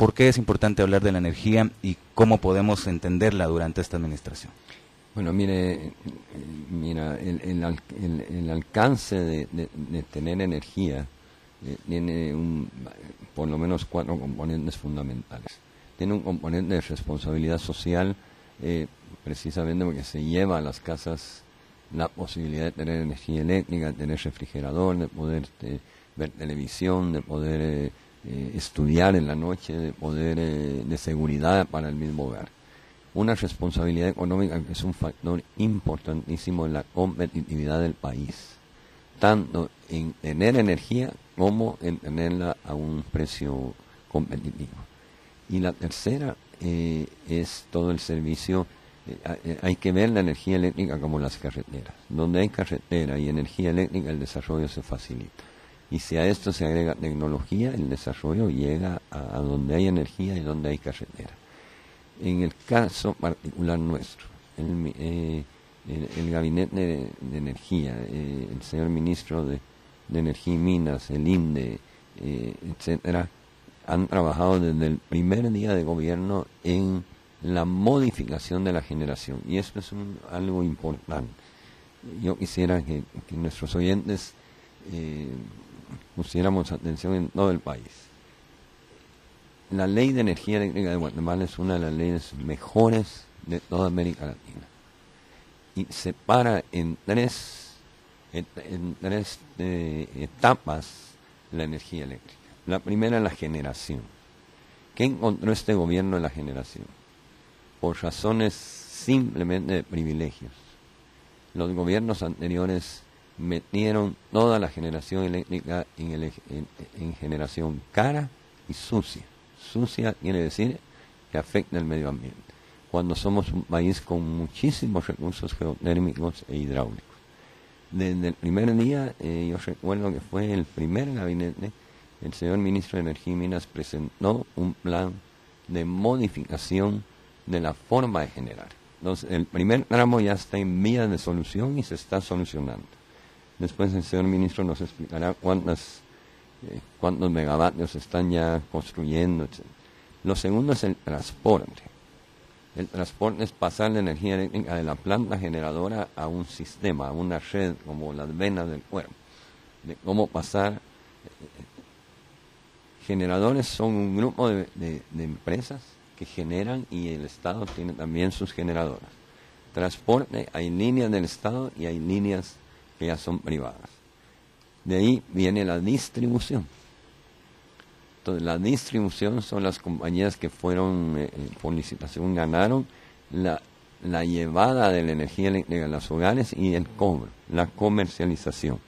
¿Por qué es importante hablar de la energía y cómo podemos entenderla durante esta administración? Bueno, mira, el alcance de tener energía tiene por lo menos 4 componentes fundamentales. Tiene un componente de responsabilidad social, precisamente porque se lleva a las casas la posibilidad de tener energía eléctrica, de tener refrigerador, de poder ver televisión, de poder estudiar en la noche, de poder de seguridad para el mismo hogar. Una responsabilidad económica que es un factor importantísimo en la competitividad del país, tanto en tener energía como en tenerla a un precio competitivo. Y la tercera es todo el servicio. Hay que ver la energía eléctrica como las carreteras. Donde hay carretera y energía eléctrica, el desarrollo se facilita. Y si a esto se agrega tecnología, el desarrollo llega a donde hay energía y donde hay carretera. En el caso particular nuestro, el Gabinete de Energía, el señor Ministro de Energía y Minas, el INDE, etcétera, han trabajado desde el primer día de gobierno en la modificación de la generación. Y esto es algo importante. Yo quisiera que nuestros oyentes pusiéramos atención en todo el país. La Ley de Energía Eléctrica de Guatemala es una de las leyes mejores de toda América Latina. Y separa en tres etapas la energía eléctrica. La primera, la generación. ¿Qué encontró este gobierno en la generación? Por razones simplemente de privilegios. Los gobiernos anteriores metieron toda la generación eléctrica en generación cara y sucia. Sucia quiere decir que afecta al medio ambiente, cuando somos un país con muchísimos recursos geotérmicos e hidráulicos. Desde el primer día, yo recuerdo que fue el primer gabinete, el señor Ministro de Energía y Minas presentó un plan de modificación de la forma de generar. Entonces, el primer tramo ya está en vías de solución y se está solucionando. Después el señor Ministro nos explicará cuántos megavatios están ya construyendo, etc. Lo segundo es el transporte. El transporte es pasar la energía eléctrica de la planta generadora a un sistema, a una red, como las venas del cuerpo. De cómo pasar. Generadores son un grupo de empresas que generan y el Estado tiene también sus generadoras. Transporte, hay líneas del Estado y hay líneas que ya son privadas. De ahí viene la distribución. Entonces, la distribución son las compañías que fueron, por licitación, ganaron la llevada de la energía eléctrica a los hogares y el cobro, la comercialización.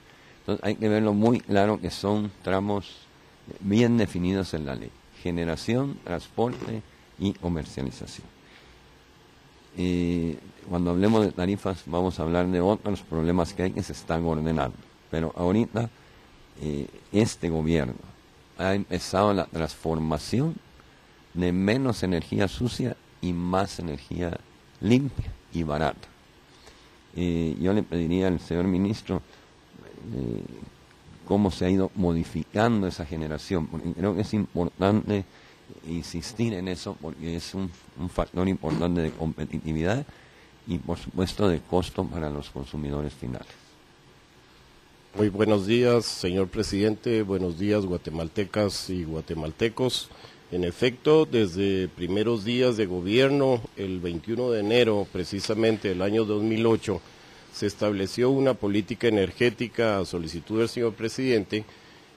Entonces, hay que verlo muy claro que son tramos bien definidos en la ley. Generación, transporte y comercialización. Cuando hablemos de tarifas vamos a hablar de otros problemas que hay que se están ordenando. Pero ahorita este gobierno ha empezado la transformación de menos energía sucia y más energía limpia y barata. Yo le pediría al señor ministro cómo se ha ido modificando esa generación, porque creo que es importante insistir en eso, porque es un factor importante de competitividad y, por supuesto, de costo para los consumidores finales. Muy buenos días, señor presidente, buenos días, guatemaltecas y guatemaltecos. En efecto, desde primeros días de gobierno, el 21 de enero, precisamente del año 2008, se estableció una política energética a solicitud del señor presidente,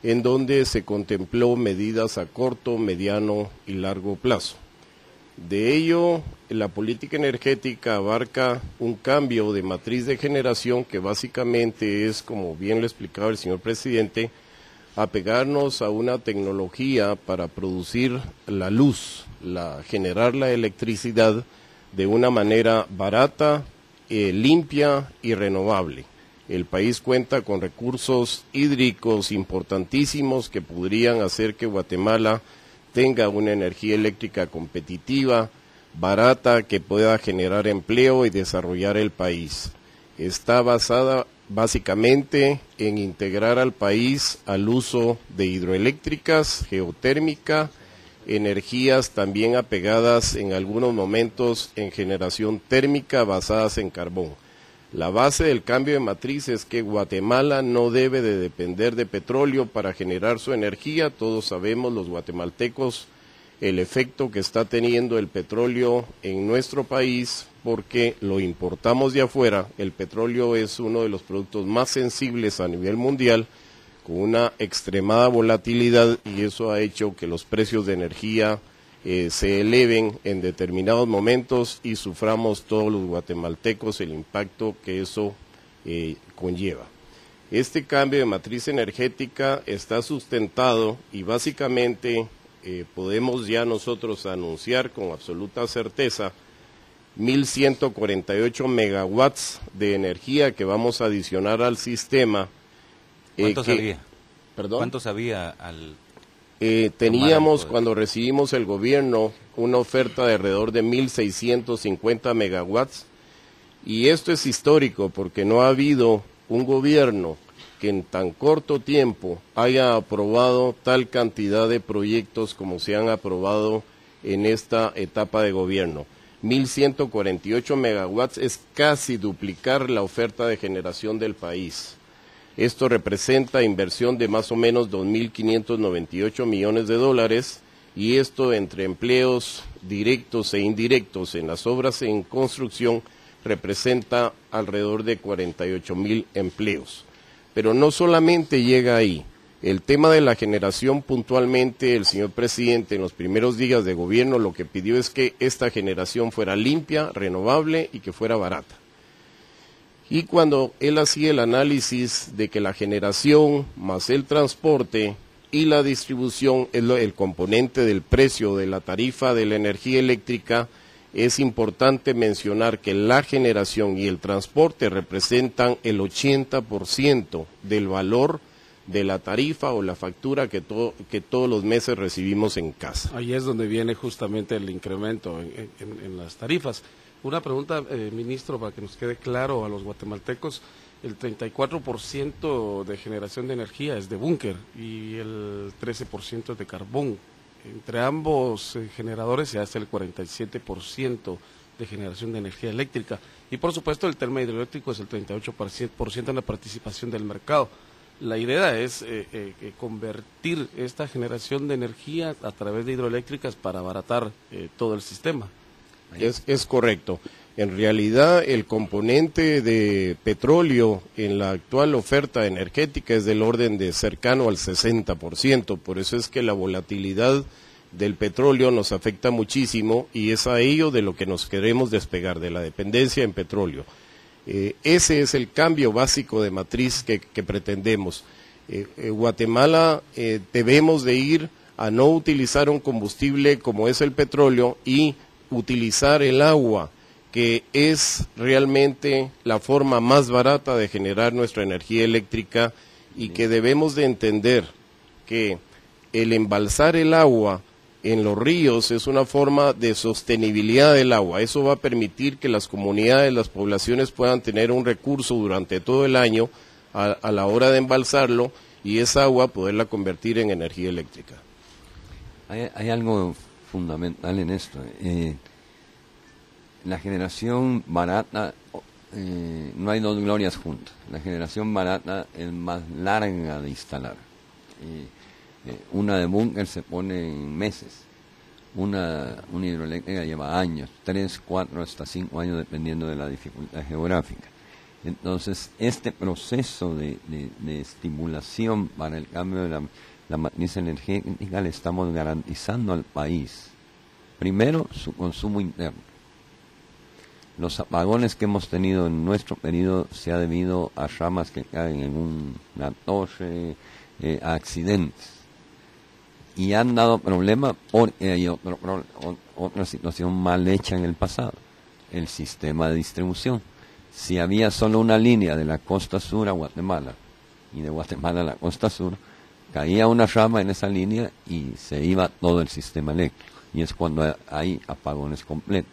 en donde se contempló medidas a corto, mediano y largo plazo. De ello, la política energética abarca un cambio de matriz de generación que básicamente es, como bien lo explicaba el señor presidente, apegarnos a una tecnología para producir la luz, generar la electricidad de una manera barata, limpia y renovable. El país cuenta con recursos hídricos importantísimos que podrían hacer que Guatemala tenga una energía eléctrica competitiva, barata, que pueda generar empleo y desarrollar el país. Está basada básicamente en integrar al país al uso de hidroeléctricas, geotérmica energías también apegadas en algunos momentos en generación térmica basadas en carbón. La base del cambio de matriz es que Guatemala no debe de depender de petróleo para generar su energía. Todos sabemos, los guatemaltecos, el efecto que está teniendo el petróleo en nuestro país, porque lo importamos de afuera. El petróleo es uno de los productos más sensibles a nivel mundial, con una extremada volatilidad, y eso ha hecho que los precios de energía se eleven en determinados momentos y suframos todos los guatemaltecos el impacto que eso conlleva. Este cambio de matriz energética está sustentado y básicamente podemos ya nosotros anunciar con absoluta certeza 1.148 megawatts de energía que vamos a adicionar al sistema. ¿Cuántos había? ¿Perdón? ¿Cuántos había al...? Teníamos, cuando recibimos el gobierno, una oferta de alrededor de 1.650 megawatts, y esto es histórico porque no ha habido un gobierno que en tan corto tiempo haya aprobado tal cantidad de proyectos como se han aprobado en esta etapa de gobierno. 1.148 megawatts es casi duplicar la oferta de generación del país. Esto representa inversión de más o menos 2.598 millones de dólares, y esto entre empleos directos e indirectos en las obras en construcción representa alrededor de 48.000 empleos. Pero no solamente llega ahí. El tema de la generación, puntualmente el señor presidente en los primeros días de gobierno lo que pidió es que esta generación fuera limpia, renovable y que fuera barata. Y cuando él hacía el análisis de que la generación más el transporte y la distribución es el componente del precio de la tarifa de la energía eléctrica, es importante mencionar que la generación y el transporte representan el 80% del valor de la tarifa o la factura que todos los meses recibimos en casa. Ahí es donde viene justamente el incremento en las tarifas. Una pregunta, ministro, para que nos quede claro a los guatemaltecos: el 34% de generación de energía es de búnker y el 13% es de carbón. Entre ambos generadores se hace el 47% de generación de energía eléctrica. Y por supuesto el tema hidroeléctrico es el 38% en la participación del mercado. La idea es convertir esta generación de energía a través de hidroeléctricas para abaratar todo el sistema. Es correcto. En realidad el componente de petróleo en la actual oferta energética es del orden de cercano al 60%, por eso es que la volatilidad del petróleo nos afecta muchísimo y es a ello de lo que nos queremos despegar, de la dependencia en petróleo. Ese es el cambio básico de matriz que pretendemos. Guatemala debemos de ir a no utilizar un combustible como es el petróleo y utilizar el agua, que es realmente la forma más barata de generar nuestra energía eléctrica, y que debemos de entender que el embalsar el agua en los ríos es una forma de sostenibilidad del agua. Eso va a permitir que las comunidades, las poblaciones puedan tener un recurso durante todo el año a la hora de embalsarlo, y esa agua poderla convertir en energía eléctrica. Hay algo fundamental en esto. La generación barata, no hay dos glorias juntas. La generación barata es más larga de instalar. Una de búnker se pone en meses. Una hidroeléctrica lleva años, 3, 4, hasta 5 años, dependiendo de la dificultad geográfica. Entonces, este proceso de estimulación para el cambio de la matriz energética le estamos garantizando al país, primero, su consumo interno. Los apagones que hemos tenido en nuestro periodo se ha debido a ramas que caen en una torre, a accidentes. Y han dado problemas porque hay otra situación mal hecha en el pasado, el sistema de distribución. Si había solo una línea de la costa sur a Guatemala y de Guatemala a la costa sur, caía una rama en esa línea y se iba todo el sistema eléctrico. Y es cuando hay apagones completos.